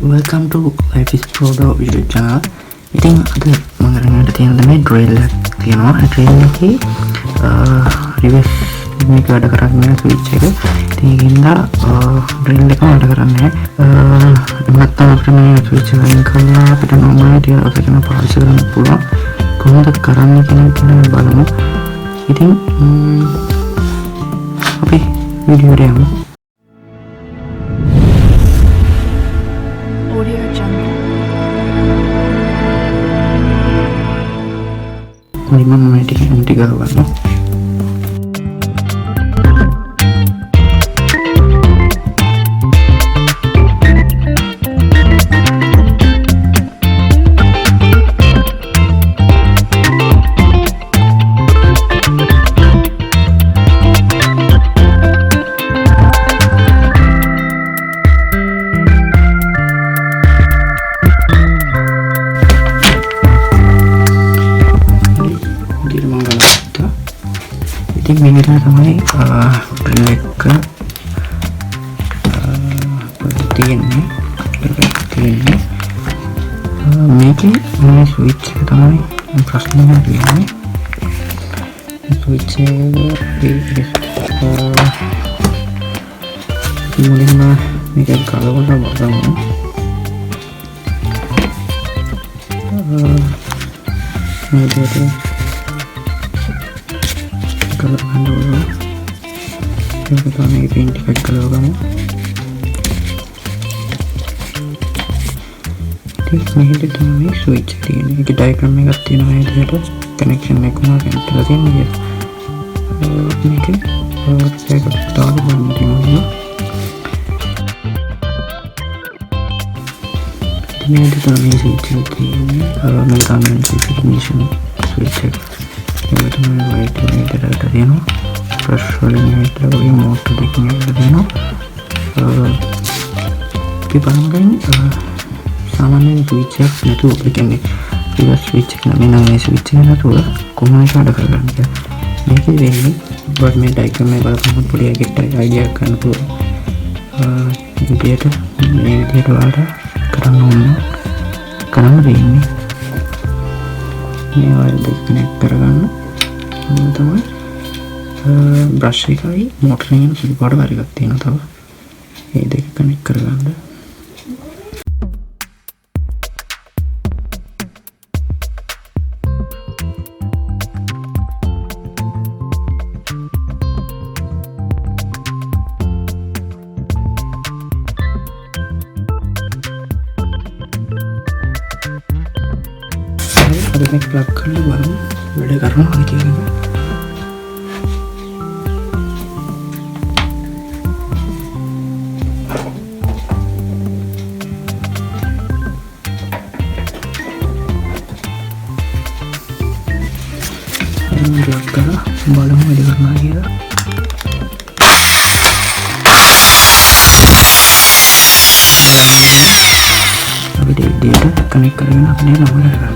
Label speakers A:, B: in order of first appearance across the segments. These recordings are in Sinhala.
A: welcome to Life is Prodo video channel. ඉතින් අද මම අරගෙන තියෙන තමයි drill එක තියෙනවා. drill එකේ reverse මේක වැඩ කරන්නේ switch එක. ඉතින් ඒකින්ද drill එක වැඩ කරන්නේ නැත්නම් අපිට මේ switch එක අයින් කරලා අපිට normal අපිට පාවිච්චි කරන්න පුළුවන්. කොහොමද කරන්නේ කියන එක බලමු. ඉතින් අපි වීඩියෝ එක යමු. Lima menit yang 3 gano. Iting minta tamai pelek ini make switch tamai prasna ini switch mulai mah make kalau kita baca ini colour करना होगा फिर बताने की पेंट कट कलर होगा ठीक नहीं तो हमें स्विच देने की डायग्राम में करती है ना ये तो कनेक्शन में कौन सा इंटर है मुझे अपने के और सेट तार बनती है मैं तो हमें स्विच देती है मैं कामन से फिनिशिंग स्विच है लाइट देना ब्रश वाली मोटर देखने देना सामान्य स्विच तो लेकिन स्विच नवीन स्विच है तो कौन सा कर देखिए देखिए बट मैं डायग्राम में बहुत बढ़िया गिफ्ट आइडिया करना वाला करना देंगे මේ වයිර් දෙක කනෙක්ට් කරගන්න. මොන තමයි බ්‍රෂ් එකයි මෝටර් එකෙන් සුළු පාට වයිර් එකක් තියෙනවා තව. මේ දෙක කනෙක්ට් කරගන්න. अब मैं प्लग करने वाला हूँ वीडियो कर रहा हूँ आगे के प्लग करा बालों में वीडियो करना है अभी डेटा कनेक्ट करेंगे अपने नंबर लगा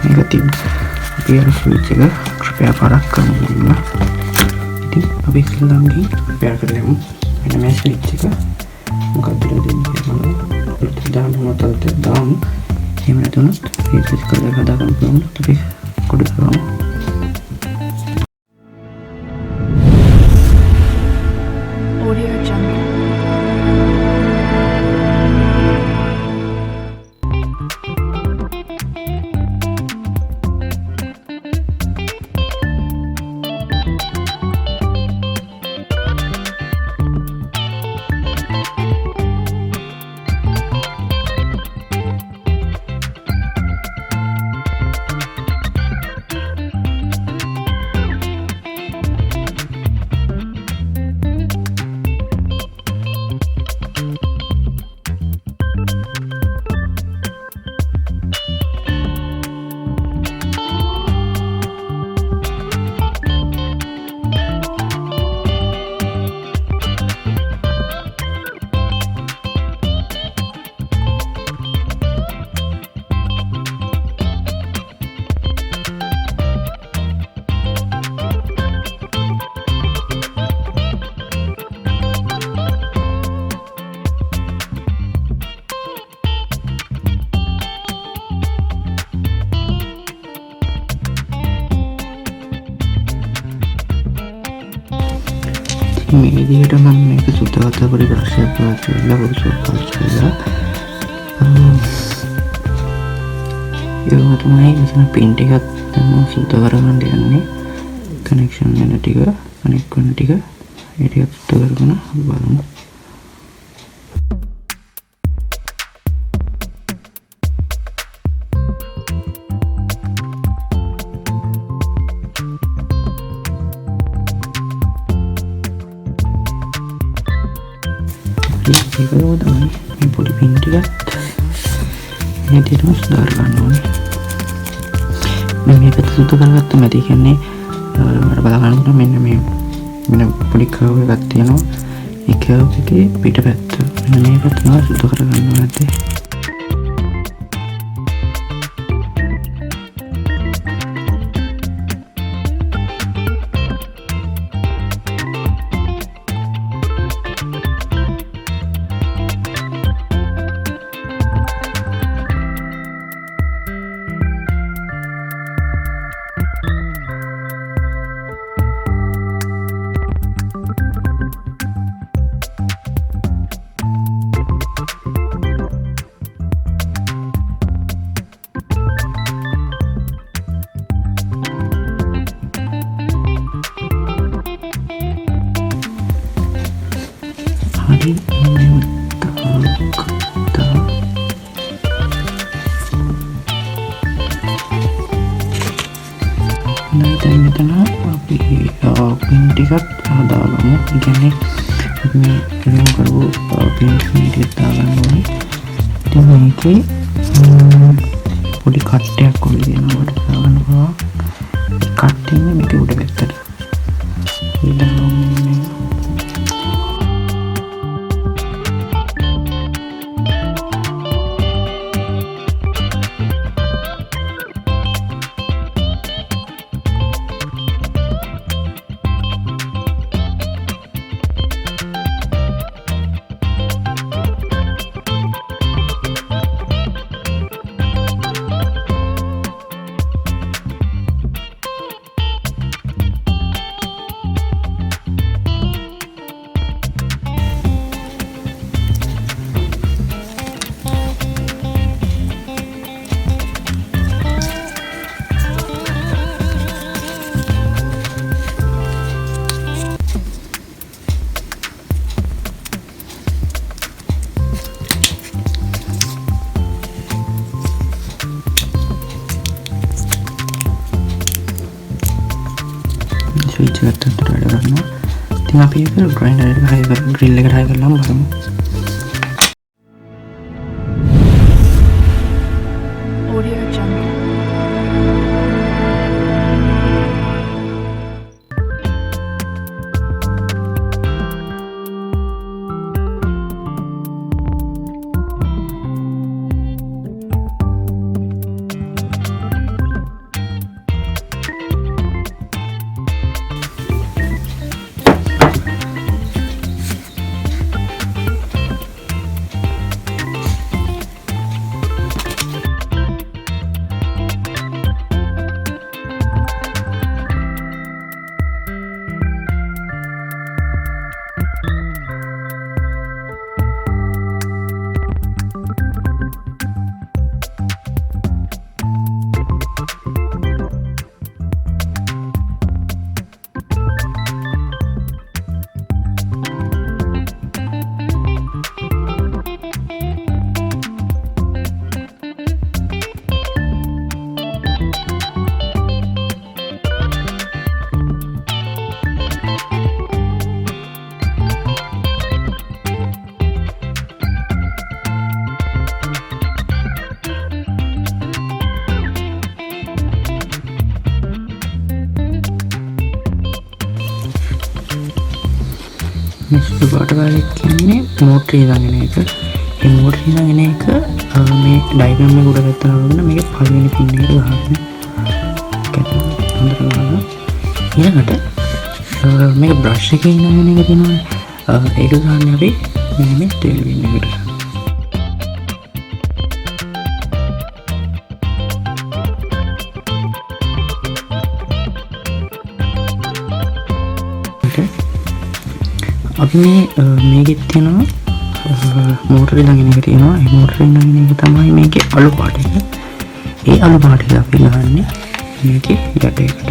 A: negatif biar switch juga supaya parak kamu juga jadi habis lagi biar kalian ini switch juga muka tidak di mana bertedahan motor terdalam yang mana tuh itu kalau katakan belum tapi kode belum පොඩි brush එකක් පාවිච්චි කරලා Photoshop පාවිච්චි කරලා ඒක තමයි මෙතන print එකක් මම සුද්ධ කරගන්න යන්නේ connection වෙන ටික connect කරන ටික ඒ ටික සුද්ධ කරගෙන බලමු ඒකෝ තමයි මේ පොඩි print එකත් මේකටම සුද්ධ කරගන්න ඕනේ මේක සුද්ධ කරගත්තම ඇති කියන්නේ මට බලා ගන්න මෙන්න මේ පොඩි curve එකක් තියෙනවා ඒ curve එකේ පිටපැත්ත මෙන්න මේ පැත්ත තමයි සුද්ධ කරගන්න ඕනේ හරි දැන් මෙතන අපි print ටිකක් හදාගමු. ඒ කියන්නේ මේ රිමූව් කරපු print ටික දාගන්න ඕනේ. ඉතින් මේකේ පොඩි කට් එකක් ඔය දෙනවා අපිට දාගන්න පුළුවන්. කට් ඉන්නේ මේක උඩ පැත්තට. switch එකට අතට වැඩ කරනවා. ඉතින් අපි ඒක grinder එකට හයි කරලා drill එකට හයි කරලාම බලමු. මේ පාට කාලයක් කියන්නේ මෝටර් ඉඳගෙන එක. මේ මෝටර් ඉඳගෙන එක මේ ඩයග්‍රෑම් එක උඩ පැත්තට අරගෙන මේකේ පළවෙනි පින් එකට ගහන්න. හොඳට ගහලා ඊළඟට මේක බ්‍රෂ් එකේ ඉඳගෙන එක තියෙනවා. ඒක ගන්න අපි මේ ටේල් වින් එකට. අපි මේකෙත් තියෙනවා මෝටරේ ළඟින් එක තියෙනවා. ඒ මෝටරේ ළඟින් එක තමයි මේකේ අලු පාට එක. ඒ අලු පාට එක අපි ගහන්නේ මේකේ යටේකට.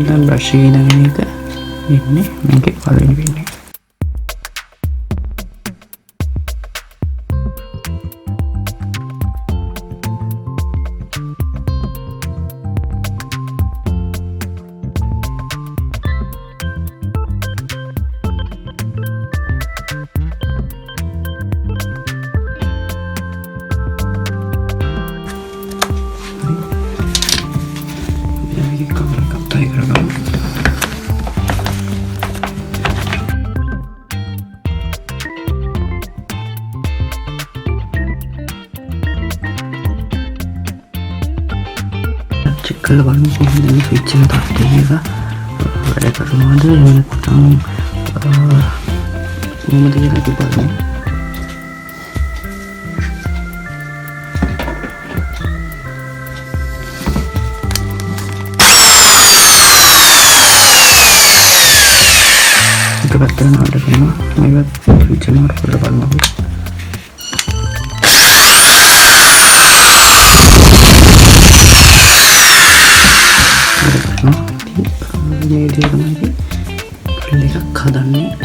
A: දැන් බ්‍රෂ් එකේ ළඟින් එක ඉන්නේ මේකේ පළවෙනි පින් එක. චෙක් කරලා බලමු කොහොමද මේ ස්විච් එක තත්ත්වය එක වැඩ කරනවද එහෙම නැත්නම් කොහොමද කියලා අපි බලමු. එක පැත්තට නඩ කරනවා මේකත් ස්විච් එක නඩ කරලා බලමු අපි. මේ විදිහට තමයි එකක් හදන්නේ.